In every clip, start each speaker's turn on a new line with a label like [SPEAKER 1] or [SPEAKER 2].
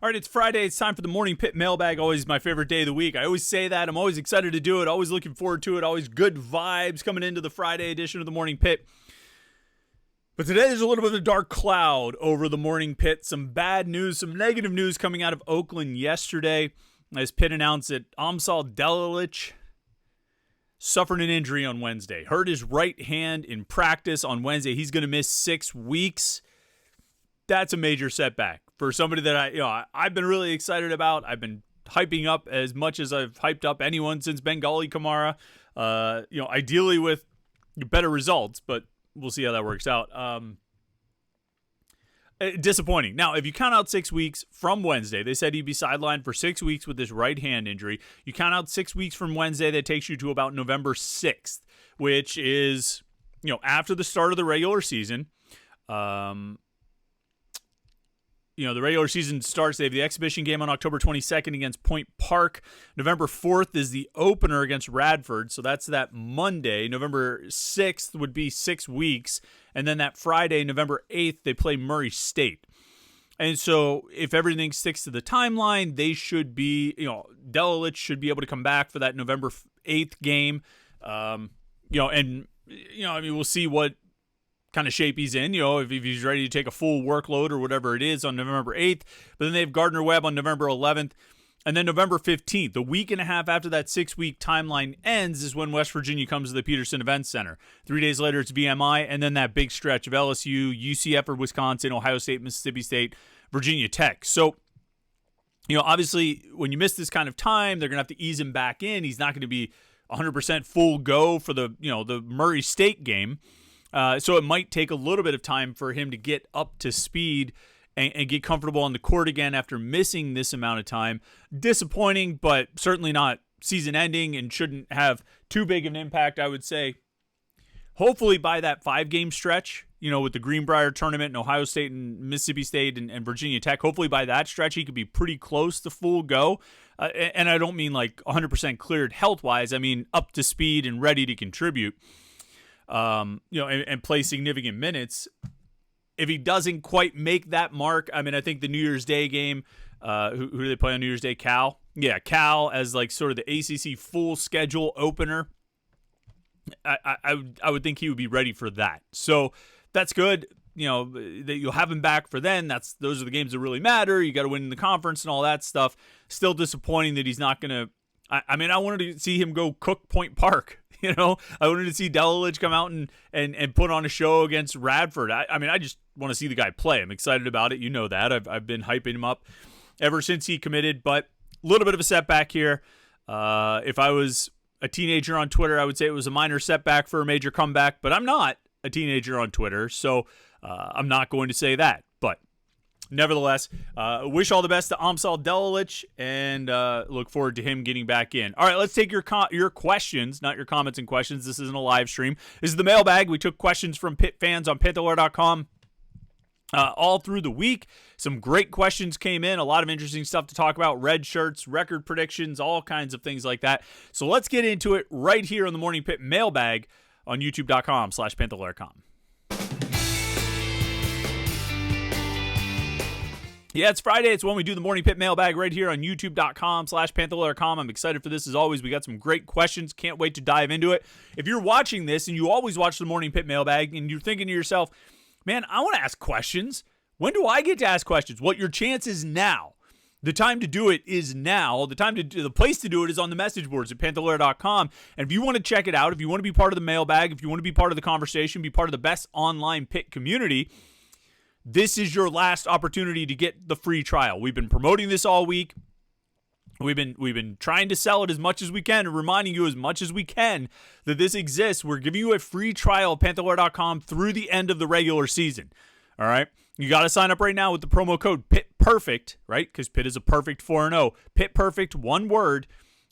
[SPEAKER 1] All right, it's Friday. It's time for the Morning Pitt Mailbag. Always my favorite day of the week. I always say that. I'm always excited to do it. Always looking forward to it. Always good vibes coming into the Friday edition of the Morning Pitt. But today there's a little bit of a dark cloud over the Morning Pitt. Some bad news, some negative news coming out of Oakland yesterday. As Pitt announced that Amsal Delilich suffered an injury on Wednesday. Hurt his right hand in practice on Wednesday. He's going to miss 6 weeks. That's a major setback for somebody that I've been really excited about. I've been hyping up as much as I've hyped up anyone since Bengali Kamara. Ideally with better results, but we'll see how that works out. Disappointing. Now, if you count out 6 weeks from Wednesday, they said he'd be sidelined for 6 weeks with this right hand injury. You count out 6 weeks from Wednesday, that takes you to about November 6th, which is, after the start of the regular season. The regular season starts. They have the exhibition game on October 22nd against Point Park. November 4th is the opener against Radford, so that's that Monday. November 6th would be 6 weeks, and then that Friday, November 8th, they play Murray State. And so if everything sticks to the timeline, they should be, Delilich should be able to come back for that November 8th game. We'll see what kind of shape he's in, if he's ready to take a full workload or whatever it is on November 8th. But then they have Gardner Webb on November 11th. And then November 15th, a week and a half after that 6-week timeline ends, is when West Virginia comes to the Peterson Events Center. 3 days later, it's VMI, and then that big stretch of LSU, UCF or Wisconsin, Ohio State, Mississippi State, Virginia Tech. So, obviously, when you miss this kind of time, they're going to have to ease him back in. He's not going to be 100% full go for the Murray State game. So it might take a little bit of time for him to get up to speed and get comfortable on the court again after missing this amount of time. Disappointing, but certainly not season-ending and shouldn't have too big of an impact, I would say. Hopefully by that 5-game stretch, with the Greenbrier tournament and Ohio State and Mississippi State and Virginia Tech, hopefully by that stretch he could be pretty close to full go. And I don't mean like 100% cleared health-wise. I mean up to speed and ready to contribute. And play significant minutes. If he doesn't quite make that mark, I think the New Year's Day game, who do they play on New Year's Day? Cal? Yeah, Cal as like sort of the ACC full schedule opener. I would think he would be ready for that. So that's good. That you'll have him back for then. Those are the games that really matter. You got to win in the conference and all that stuff. Still disappointing that he's not going to. I wanted to see him go cook Point Park. I wanted to see Delilich come out and put on a show against Radford. I just want to see the guy play. I'm excited about it. You know that. I've been hyping him up ever since he committed, but a little bit of a setback here. If I was a teenager on Twitter, I would say it was a minor setback for a major comeback, but I'm not a teenager on Twitter, so I'm not going to say that. But nevertheless, wish all the best to Amsal Delilich and look forward to him getting back in. All right, let's take your questions, not your comments and questions. This isn't a live stream. This is the mailbag. We took questions from Pitt fans on Panther-Lair.com all through the week. Some great questions came in. A lot of interesting stuff to talk about. Redshirts, record predictions, all kinds of things like that. So let's get into it right here on the Morning Pitt Mailbag on youtube.com/Panther-Lair.com. Yeah, it's Friday. It's when we do the Morning Pitt Mailbag right here on youtube.com/Panther-Lair.com. I'm excited for this as always. We got some great questions. Can't wait to dive into it. If you're watching this and you always watch the Morning Pitt Mailbag and you're thinking to yourself, man, I want to ask questions. When do I get to ask questions? Well, your chance is now. The time to do it is now. The place to do it is on the message boards at Panther-Lair.com. And if you want to check it out, if you want to be part of the mailbag, if you want to be part of the conversation, be part of the best online Pitt community, this is your last opportunity to get the free trial. We've been promoting this all week. We've been trying to sell it as much as we can and reminding you as much as we can that this exists. We're giving you a free trial at Panther-Lair.com through the end of the regular season. All right? You got to sign up right now with the promo code PITTPERFECT, right? Because Pitt is a perfect 4-0. PITTPERFECT, one word.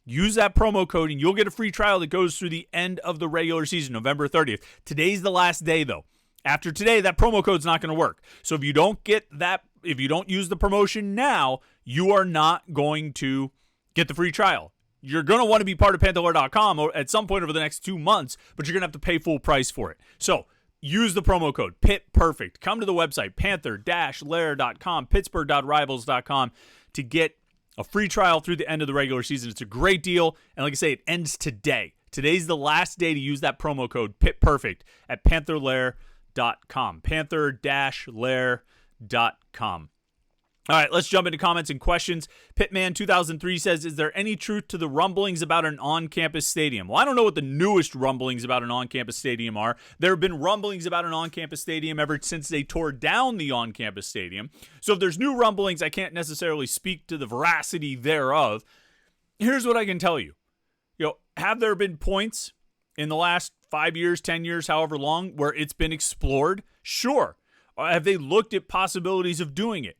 [SPEAKER 1] Use that promo code and you'll get a free trial that goes through the end of the regular season, November 30th. Today's the last day, though. After today, that promo code's not going to work. So if you don't get that, if you don't use the promotion now, you are not going to get the free trial. You're going to want to be part of Panther-Lair.com at some point over the next 2 months, but you're going to have to pay full price for it. So use the promo code PittPerfect. Come to the website, Panther-Lair.com, Pittsburgh.rivals.com to get a free trial through the end of the regular season. It's a great deal. And like I say, it ends today. Today's the last day to use that promo code PittPerfect at Panther-Lair.com. Panther-Lair.com. All right, let's jump into comments and questions. Pitman2003 says, is there any truth to the rumblings about an on-campus stadium? Well, I don't know what the newest rumblings about an on-campus stadium are. There have been rumblings about an on-campus stadium ever since they tore down the on-campus stadium. So if there's new rumblings, I can't necessarily speak to the veracity thereof. Here's what I can tell you. Have there been points in the last 5 years, 10 years, however long, where it's been explored? Sure. Have they looked at possibilities of doing it?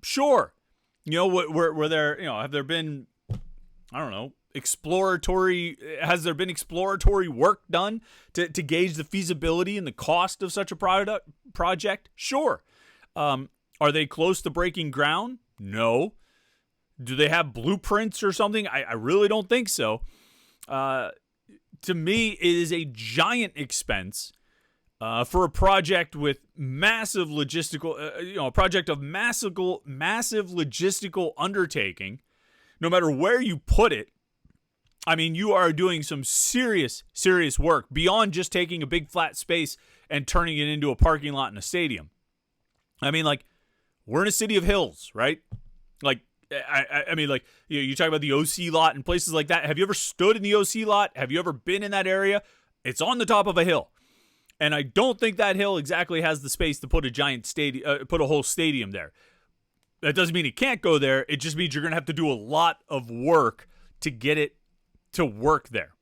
[SPEAKER 1] Sure. Were there, have there been, I don't know, has there been exploratory work done to gauge the feasibility and the cost of such a project? Sure. Are they close to breaking ground? No. Do they have blueprints or something? I really don't think so. To me, it is a giant expense for a project with massive logistical, a project of massive logistical undertaking. No matter where you put it, I mean, you are doing some serious work beyond just taking a big flat space and turning it into a parking lot in a stadium. I mean, like, we're in a city of hills, right? Like, I mean, like, you talk about the OC lot and places like that. Have you ever stood in the OC lot? Have you ever been in that area? It's on the top of a hill. And I don't think that hill exactly has the space to put a giant stadium, put a whole stadium there. That doesn't mean it can't go there. It just means you're going to have to do a lot of work to get it to work there.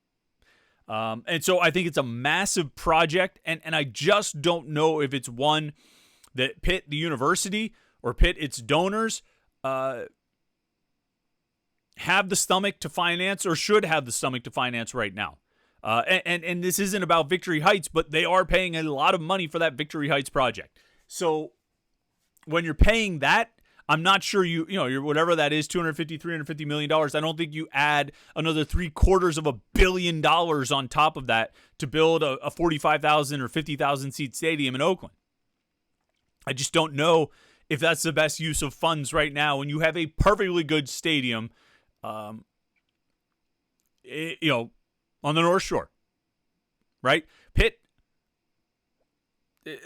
[SPEAKER 1] And so I think it's a massive project, and I just don't know if it's one that Pitt, the university, or Pitt, its donors, have the stomach to finance or should have the stomach to finance right now. And this isn't about Victory Heights, but they are paying a lot of money for that Victory Heights project. So when you're paying that, I'm not sure you're whatever that is, $250, $350 million. I don't think you add another $750 million on top of that to build a 45,000 or 50,000 seat stadium in Oakland. I just don't know if that's the best use of funds right now when you have a perfectly good stadium, on the North Shore, right? Pitt,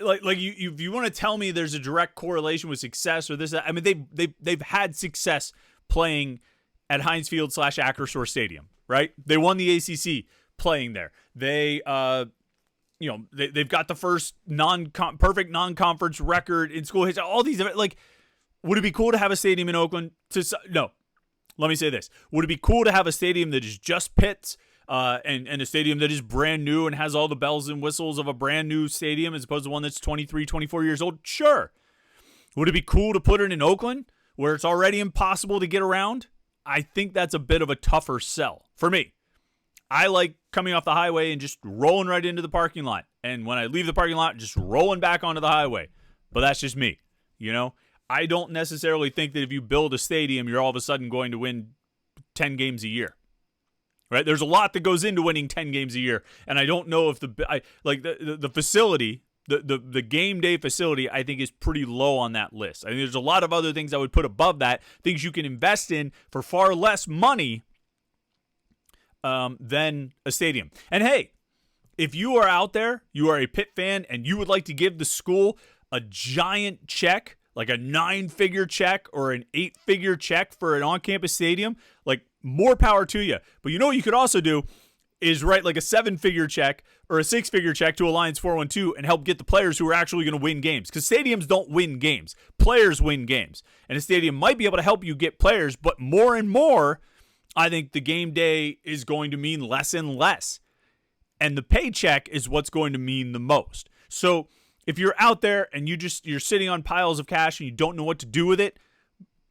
[SPEAKER 1] like you want to tell me there's a direct correlation with success or this? I mean, they've had success playing at Heinz Field / Acrisure Stadium, right? They won the ACC playing there. They've got the first perfect non-conference record in school history. All these, like, would it be cool to have a stadium in Oakland? No. Let me say this. Would it be cool to have a stadium that is just Pitt's and a stadium that is brand new and has all the bells and whistles of a brand new stadium as opposed to one that's 23, 24 years old? Sure. Would it be cool to put it in Oakland where it's already impossible to get around? I think that's a bit of a tougher sell for me. I like coming off the highway and just rolling right into the parking lot. And when I leave the parking lot, just rolling back onto the highway. But that's just me, I don't necessarily think that if you build a stadium, you're all of a sudden going to win 10 games a year, right? There's a lot that goes into winning 10 games a year, and I don't know if the facility, the game day facility, I think is pretty low on that list. I think there's a lot of other things I would put above that, things you can invest in for far less money than a stadium. And hey, if you are out there, you are a Pitt fan, and you would like to give the school a giant check, like a 9-figure check or an 8-figure check for an on-campus stadium, like, more power to you. But what you could also do is write like a 7-figure check or a 6-figure check to Alliance 412 and help get the players who are actually going to win games. Because stadiums don't win games. Players win games. And a stadium might be able to help you get players, but more and more, I think the game day is going to mean less and less. And the paycheck is what's going to mean the most. So if you're out there and you're sitting on piles of cash and you don't know what to do with it,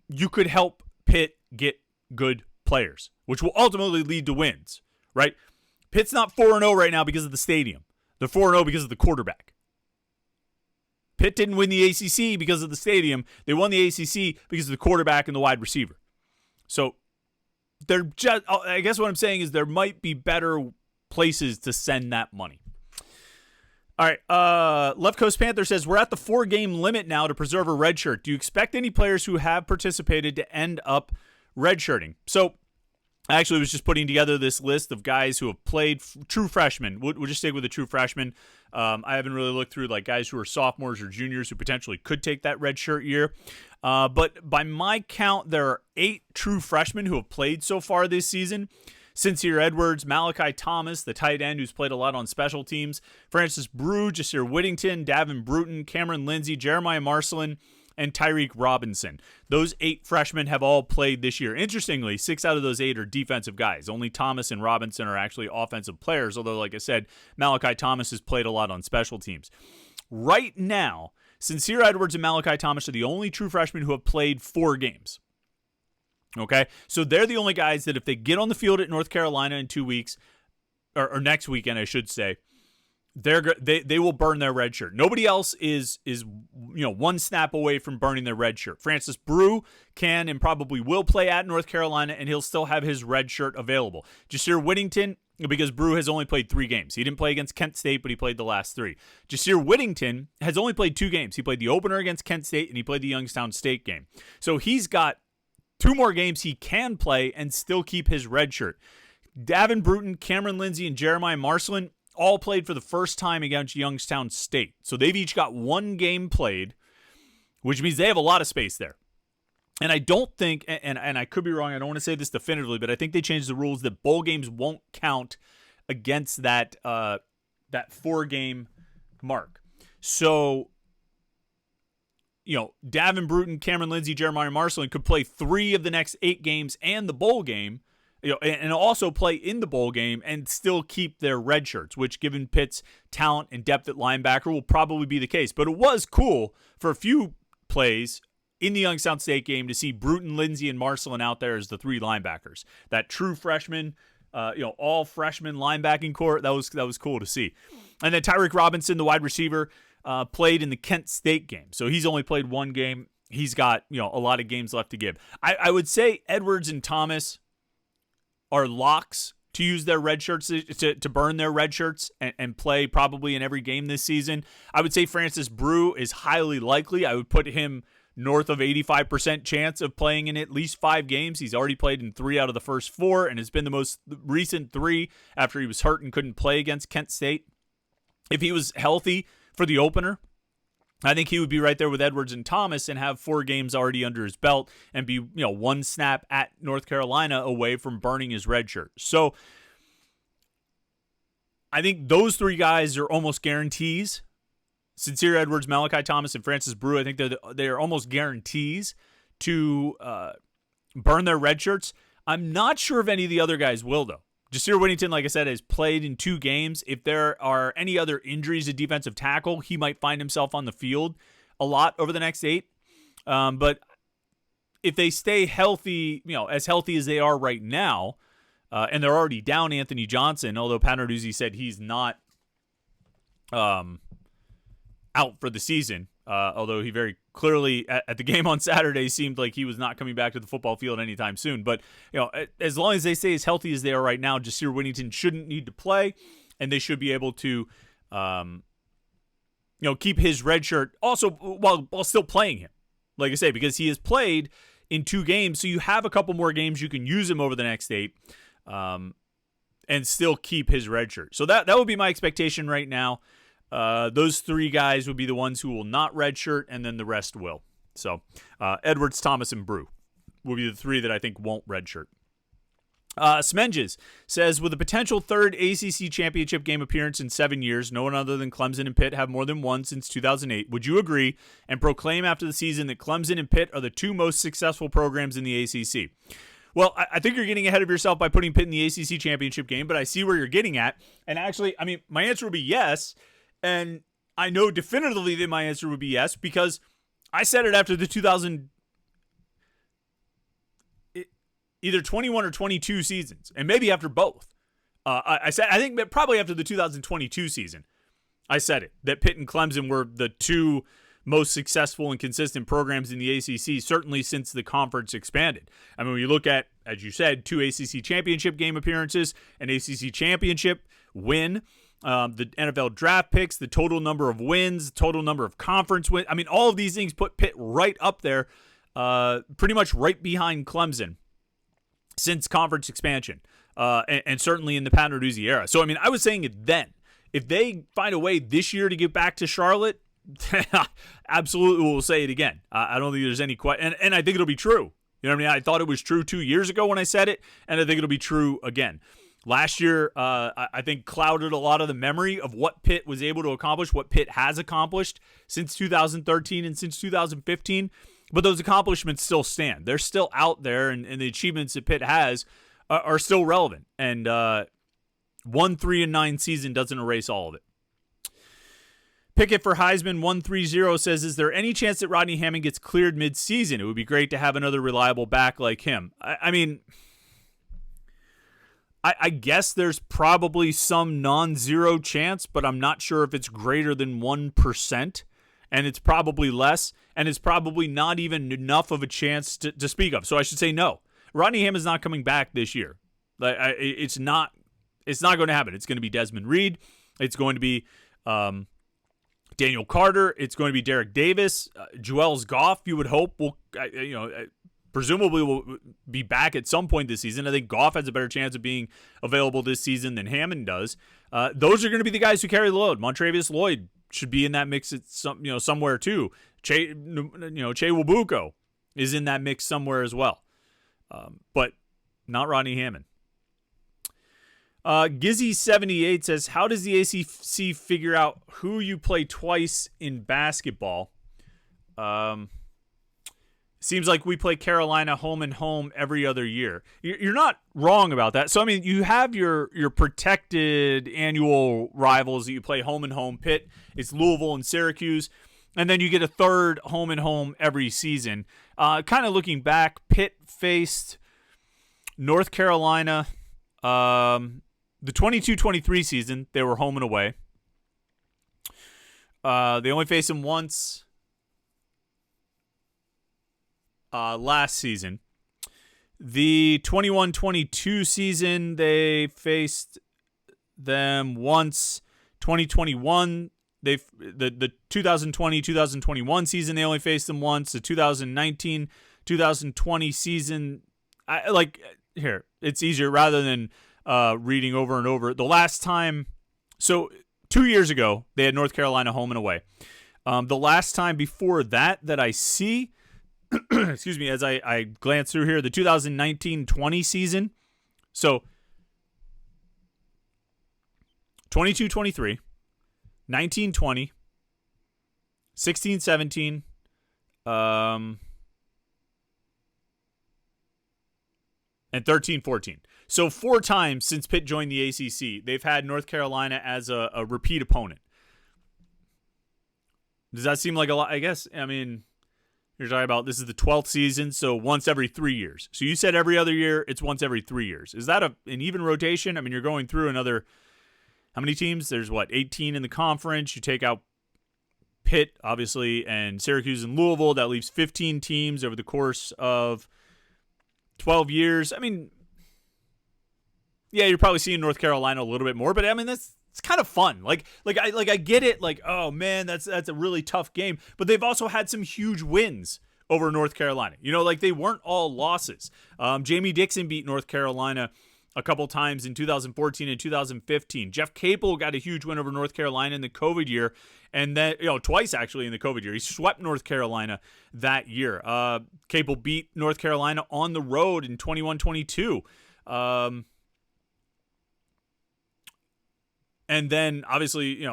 [SPEAKER 1] you could help Pitt get good players, which will ultimately lead to wins, right? Pitt's not 4-0 right now because of the stadium. They're 4-0 because of the quarterback. Pitt didn't win the ACC because of the stadium. They won the ACC because of the quarterback and the wide receiver. So I guess what I'm saying is there might be better places to send that money. All right. Left Coast Panther says, we're at the 4-game limit now to preserve a redshirt. Do you expect any players who have participated to end up redshirting? So I actually was just putting together this list of guys who have played, true freshmen. We'll just stick with the true freshmen. I haven't really looked through like guys who are sophomores or juniors who potentially could take that redshirt year. But by my count, there are 8 true freshmen who have played so far this season. Sincere Edwards, Malachi Thomas, the tight end who's played a lot on special teams, Francis Brew, Jasir Whittington, Davin Bruton, Cameron Lindsay, Jeremiah Marcelin, and Tyreek Robinson. Those 8 freshmen have all played this year. Interestingly, 6 out of those 8 are defensive guys. Only Thomas and Robinson are actually offensive players, although, like I said, Malachi Thomas has played a lot on special teams. Right now, Sincere Edwards and Malachi Thomas are the only true freshmen who have played 4 games. Okay, so they're the only guys that if they get on the field at North Carolina in 2 weeks, or next weekend, I should say, they will burn their red shirt. Nobody else is one snap away from burning their red shirt. Francis Brew can and probably will play at North Carolina, and he'll still have his red shirt available. Jasir Whittington, because Brew has only played 3 games. He didn't play against Kent State, but he played the last 3. Jasir Whittington has only played 2 games. He played the opener against Kent State, and he played the Youngstown State game. So he's got 2 more games he can play and still keep his red shirt. Davin Bruton, Cameron Lindsay, and Jeremiah Marcelin all played for the first time against Youngstown State. So they've each got 1 game played, which means they have a lot of space there. And I don't think, and I could be wrong, I don't want to say this definitively, but I think they changed the rules that bowl games won't count against that 4-game mark. So, Davin Bruton, Cameron Lindsay, Jeremiah Marcelin could play 3 of the next 8 games and the bowl game, and also play in the bowl game and still keep their red shirts, which, given Pitt's talent and depth at linebacker, will probably be the case. But it was cool for a few plays in the Youngstown State game to see Bruton, Lindsay, and Marcelin out there as the 3 linebackers. That true freshman, all freshman linebacking core, that was cool to see. And then Tyreek Robinson, the wide receiver, played in the Kent State game. So he's only played 1 game. He's got, a lot of games left to give. I would say Edwards and Thomas are locks to use their red shirts, to burn their red shirts and play probably in every game this season. I would say Francis Brew is highly likely. I would put him north of 85% chance of playing in at least 5 games. He's already played in 3 out of the first 4 and has been the most recent 3 after he was hurt and couldn't play against Kent State. If he was healthy for the opener, I think he would be right there with Edwards and Thomas and have 4 games already under his belt and be, 1 snap at North Carolina away from burning his red shirt. So I think those 3 guys are almost guarantees. Sincere Edwards, Malachi Thomas, and Francis Brew, I think they're almost guarantees to burn their red shirts. I'm not sure if any of the other guys will, though. Jasir Whittington, like I said, has played in 2 games. If there are any other injuries to defensive tackle, he might find himself on the field a lot over the next 8. But if they stay healthy, as healthy as they are right now, and they're already down Anthony Johnson, although Pat Narduzzi said he's not out for the season, although he very clearly at the game on Saturday seemed like he was not coming back to the football field anytime soon. But as long as they stay as healthy as they are right now, Jasir Whittington shouldn't need to play, and they should be able to keep his red shirt also while still playing him, like I say, because he has played in 2 games, so you have a couple more games you can use him over the next 8 and still keep his red shirt. So that would be my expectation right now. Those 3 guys would be the ones who will not redshirt, and then the rest will. So Edwards, Thomas, and Brew will be the 3 that I think won't redshirt. Smenges says, with a potential 3rd ACC championship game appearance in 7 years, no one other than Clemson and Pitt have more than one since 2008. Would you agree and proclaim after the season that Clemson and Pitt are the 2 most successful programs in the ACC? Well, I think you're getting ahead of yourself by putting Pitt in the ACC championship game, but I see where you're getting at. And actually, my answer would be yes. And I know definitively that my answer would be yes, because I said it after the either 21 or 22 seasons, and maybe after both. I think probably after the 2022 season, I said it, that Pitt and Clemson were the 2 most successful and consistent programs in the ACC, certainly since the conference expanded. When you look at, as you said, 2 ACC championship game appearances, an ACC championship win, the NFL draft picks, the total number of wins, total number of conference wins. I mean, all of these things put Pitt right up there, pretty much right behind Clemson since conference expansion, and certainly in the Pat Narduzzi era. So, I mean, I was saying it then. If they find a way this year to get back to Charlotte, absolutely we'll say it again. I don't think there's any question, and I think it'll be true. You know what I mean? I thought it was true 2 years ago when I said it, and I think it'll be true again. Last year, I think, clouded a lot of the memory of what Pitt was able to accomplish, what Pitt has accomplished since 2013 and since 2015. But those accomplishments still stand. They're still out there, and the achievements that Pitt has are still relevant. And 1-3-9 season doesn't erase all of it. Pickett for Heisman 130 says, is there any chance that Rodney Hammond gets cleared mid-season? It would be great to have another reliable back like him. I mean, I guess there's probably some non-zero chance, but I'm not sure if it's greater than 1%, and it's probably less, and it's probably not even enough of a chance to speak of. So I should say no. Rodney Hammond's not coming back this year. It's not going to happen. It's going to be Desmond Reed. It's going to be Daniel Carter. It's going to be Derek Davis. Joels Goff, you would hope, presumably will be back at some point this season. I think Goff has a better chance of being available this season than Hammond does. Those are going to be the guys who carry the load. Montravius Lloyd should be in that mix at somewhere too. Che Wabuko is in that mix somewhere as well, but not Rodney Hammond. Gizzy78 says, how does the ACC figure out who you play twice in basketball? Seems like we play Carolina home and home every other year. You're not wrong about that. So, I mean, you have your protected annual rivals that you play home and home. Pitt, it's Louisville and Syracuse. And then you get a third home and home every season. Kind of looking back, Pitt faced North Carolina. The 22-23 season, they were home and away. They only faced them once last season. The 21-22 season, they faced them once. 2021, the 2020-2021 season, they only faced them once. The 2019-2020 season, it's easier rather than reading over and over. The last time, so 2 years ago, they had North Carolina home and away. The last time before that I see, excuse me, as I glance through here, the 2019-20 season. So 22-23, 19-20, 16-17, and 13-14. So 4 times since Pitt joined the ACC, they've had North Carolina as a repeat opponent. Does that seem like a lot? I guess, I mean, you're talking about this is the 12th season, so once every 3 years. So you said every other year, it's once every 3 years. Is that an even rotation? I mean, you're going through another, how many teams? There's 18 in the conference. You take out Pitt, obviously, and Syracuse and Louisville. That leaves 15 teams over the course of 12 years. I mean, yeah, you're probably seeing North Carolina a little bit more, but I mean, it's kind of fun. I get it. Like, oh man, that's a really tough game. But they've also had some huge wins over North Carolina. They weren't all losses. Jamie Dixon beat North Carolina a couple times in 2014 and 2015. Jeff Capel got a huge win over North Carolina in the COVID year, and then twice actually in the COVID year. He swept North Carolina that year. Capel beat North Carolina on the road in 21-22. And then, obviously,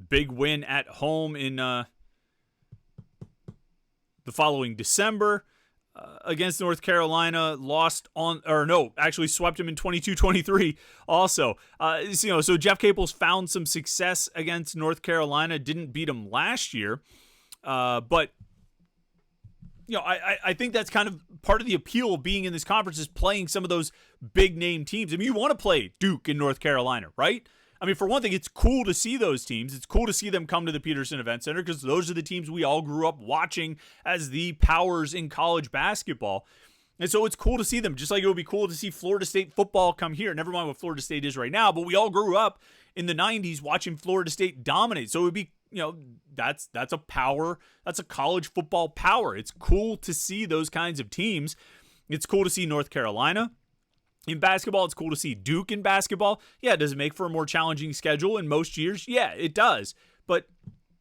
[SPEAKER 1] big win at home in the following December against North Carolina. Actually swept him in 22-23 also. So Jeff Capel's found some success against North Carolina. Didn't beat him last year. But, I think that's kind of part of the appeal of being in this conference is playing some of those big-name teams. I mean, you want to play Duke in North Carolina, right? I mean, for one thing, it's cool to see those teams. It's cool to see them come to the Peterson Event Center because those are the teams we all grew up watching as the powers in college basketball. And so it's cool to see them, just like it would be cool to see Florida State football come here. Never mind what Florida State is right now, but we all grew up in the 90s watching Florida State dominate. So it would be, that's a power. That's a college football power. It's cool to see those kinds of teams. It's cool to see North Carolina in basketball. It's cool to see Duke in basketball. Yeah, does it make for a more challenging schedule in most years? Yeah, it does. But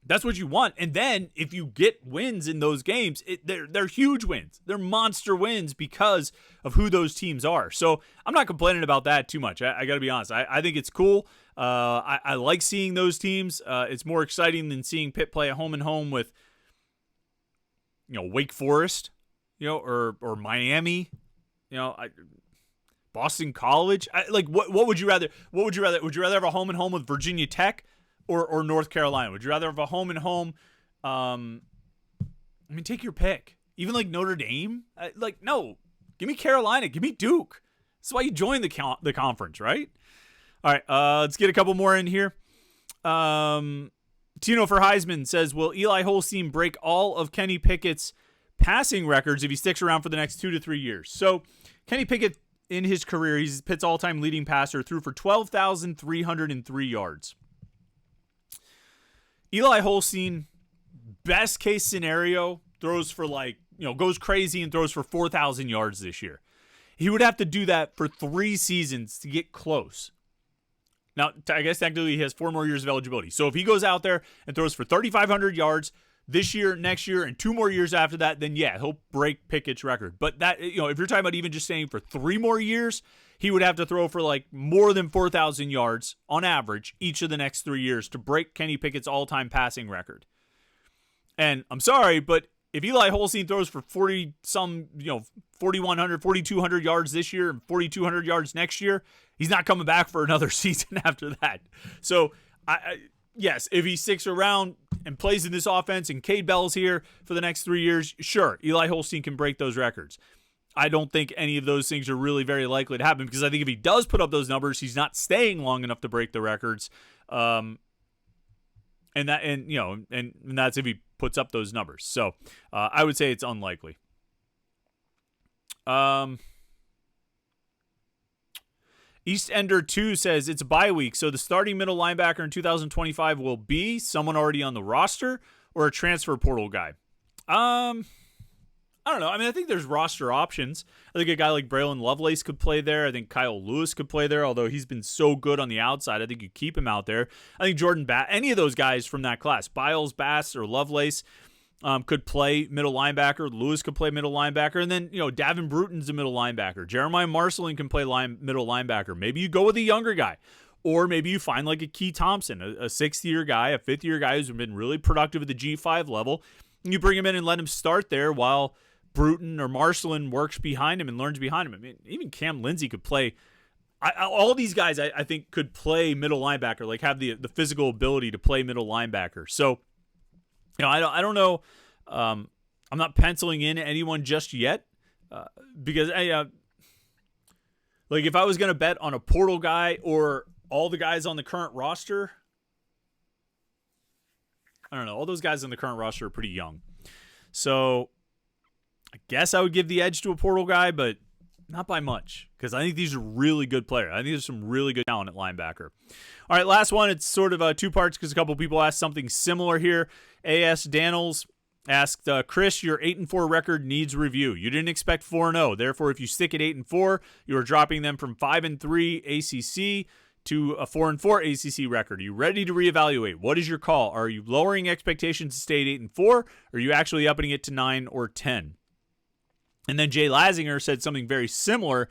[SPEAKER 1] that's what you want. And then if you get wins in those games, they're huge wins. They're monster wins because of who those teams are. So I'm not complaining about that too much. I got to be honest. I think it's cool. I like seeing those teams. It's more exciting than seeing Pitt play at home and home with, Wake Forest, or Miami, Boston College. What would you rather? What would you rather? Would you rather have a home and home with Virginia Tech? Or North Carolina? Would you rather have a home and home? Take your pick. Even like Notre Dame? No. Give me Carolina. Give me Duke. That's why you joined the conference, right? All right, let's get a couple more in here. Tino for Heisman says, will Eli Holstein break all of Kenny Pickett's passing records if he sticks around for the next 2 to 3 years? So Kenny Pickett, in his career, he's Pitt's all-time leading passer, threw for 12,303 yards. Eli Holstein, best case scenario, throws for goes crazy and throws for 4,000 yards this year. He would have to do that for 3 seasons to get close. Now, I guess technically he has 4 more years of eligibility. So if he goes out there and throws for 3,500 yards this year, next year, and 2 more years after that, then yeah, he'll break Pickett's record. But that, if you're talking about even just saying for 3 more years, he would have to throw for more than 4,000 yards on average each of the next 3 years to break Kenny Pickett's all-time passing record. And I'm sorry, but if Eli Holstein throws for 4,100, 4,200 yards this year and 4,200 yards next year, he's not coming back for another season after that. So, yes, if he sticks around and plays in this offense and Cade Bell's here for the next 3 years, sure, Eli Holstein can break those records. I don't think any of those things are really very likely to happen because I think if he does put up those numbers, he's not staying long enough to break the records. And that's if he puts up those numbers. So I would say it's unlikely. East Ender 2 says it's a bye week, so the starting middle linebacker in 2025 will be someone already on the roster or a transfer portal guy. I don't know. I think there's roster options. I think a guy like Braylon Lovelace could play there. I think Kyle Lewis could play there, although he's been so good on the outside. I think you keep him out there. I think Jordan Bass, any of those guys from that class, Biles, Bass, or Lovelace, could play middle linebacker. Lewis could play middle linebacker. And then, Davin Bruton's a middle linebacker. Jeremiah Marcelin can play middle linebacker. Maybe you go with a younger guy. Or maybe you find a Key Thompson, a 6th-year guy, a 5th-year guy who's been really productive at the G5 level. And you bring him in and let him start there while Bruton or Marcelin works behind him and learns behind him. Even Cam Lindsey could play. All these guys, I think, could play middle linebacker, have the physical ability to play middle linebacker. So, I don't know. I'm not penciling in anyone just yet because if I was going to bet on a portal guy or all the guys on the current roster, I don't know. All those guys on the current roster are pretty young. So I guess I would give the edge to a portal guy, but not by much because I think these are really good players. I think there's some really good talent at linebacker. All right, last one. It's sort of 2 parts because a couple people asked something similar here. A.S. Daniels asked, Chris, your 8-4 record needs review. You didn't expect 4-0. Therefore, if you stick at 8-4, you are dropping them from 5-3 ACC to a 4-4 ACC record. Are you ready to reevaluate? What is your call? Are you lowering expectations to stay at 8-4? Or are you actually upping it to 9 or 10? And then Jay Lazinger said something very similar.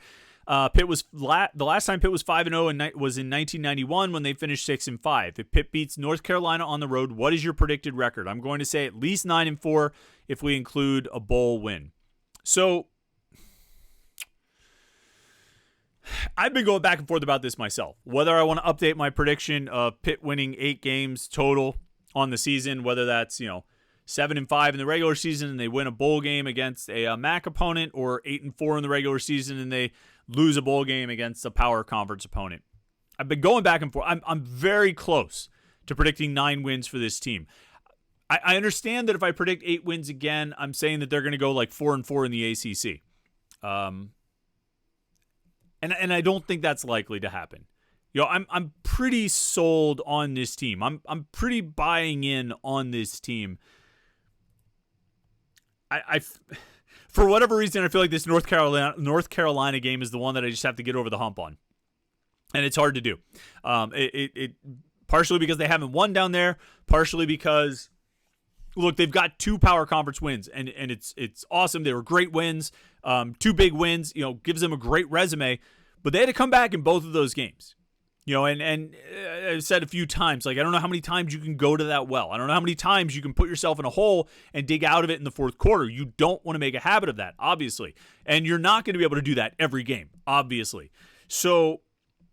[SPEAKER 1] Pitt was the last time Pitt was 5-0 was in 1991 when they finished 6-5. If Pitt beats North Carolina on the road, what is your predicted record? I'm going to say at least 9-4 if we include a bowl win. So I've been going back and forth about this myself, whether I want to update my prediction of Pitt winning 8 games total on the season, whether that's 7-5 in the regular season and they win a bowl game against a MAC opponent, or 8-4 in the regular season and they lose a bowl game against a power conference opponent. I've been going back and forth. I'm very close to predicting 9 wins for this team. I understand that if I predict 8 wins again, I'm saying that they're going to go 4-4 in the ACC. And I don't think that's likely to happen. I'm pretty sold on this team. I'm pretty buying in on this team. I for whatever reason, I feel like this North Carolina game is the one that I just have to get over the hump on, and it's hard to do. It partially because they haven't won down there, partially because look, they've got 2 power conference wins, and it's awesome. They were great wins, 2 big wins. Gives them a great resume, but they had to come back in both of those games. And I've said a few times, like, I don't know how many times you can go to that well. I don't know how many times you can put yourself in a hole and dig out of it in the fourth quarter. You don't want to make a habit of that, obviously. And you're not going to be able to do that every game, obviously. So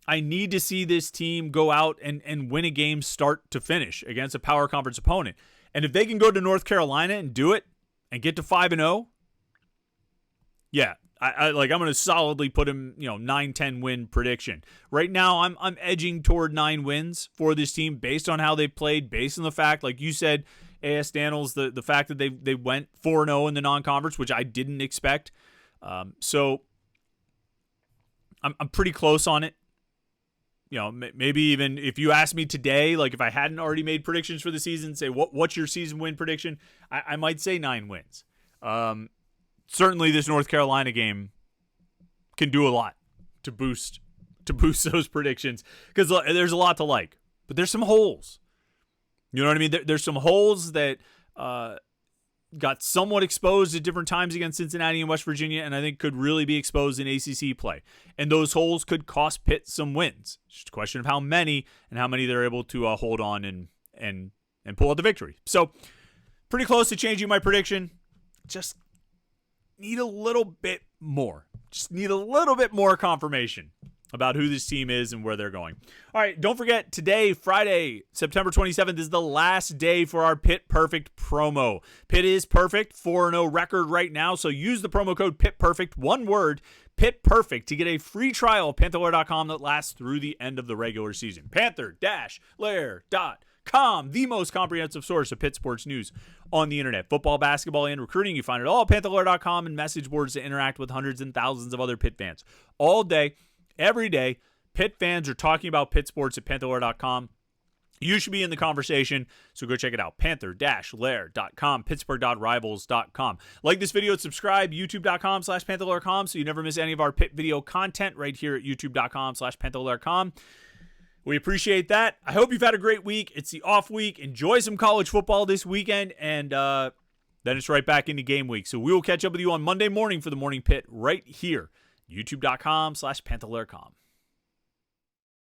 [SPEAKER 1] I need to see this team go out and win a game start to finish against a power conference opponent. And if they can go to North Carolina and do it and get to 5-0, yeah, I'm going to solidly put him, 9-10 win prediction. Right now, I'm edging toward 9 wins for this team based on how they played, based on the fact, like you said, A.S. Daniels, the fact that they went 4-0 in the non-conference, which I didn't expect. So I'm pretty close on it. Maybe even if you asked me today, like if I hadn't already made predictions for the season, say what's your season win prediction, I might say 9 wins. Certainly this North Carolina game can do a lot to boost those predictions because there's a lot to like, but there's some holes. You know what I mean? There's some holes that got somewhat exposed at different times against Cincinnati and West Virginia, and I think could really be exposed in ACC play. And those holes could cost Pitt some wins. It's just a question of how many and how many they're able to hold on and pull out the victory. So pretty close to changing my prediction. Just need a little bit more. Just need a little bit more confirmation about who this team is and where they're going. All right, don't forget, today, Friday, September 27th, is the last day for our Pitt Perfect promo. Pitt is perfect, 4-0 record right now, so use the promo code Pitt Perfect, one word, Pitt Perfect, to get a free trial of Panther-Lair.com that lasts through the end of the regular season. Panther-Lair.com, the most comprehensive source of Pitt sports news on the internet. Football, basketball, and recruiting. You find it all at Panther-Lair.com and message boards to interact with hundreds and thousands of other Pitt fans. All day, every day, Pitt fans are talking about Pitt sports at Panther-Lair.com. You should be in the conversation, so go check it out. Panther-Lair.com, Pittsburgh.rivals.com. Like this video, subscribe, youtube.com/Panther-Lair.com, so you never miss any of our Pitt video content right here at youtube.com/Panther-Lair.com. We appreciate that. I hope you've had a great week. It's the off week. Enjoy some college football this weekend, and then it's right back into game week. So we will catch up with you on Monday morning for the Morning Pit right here, youtube.com/Panther-Lair.com.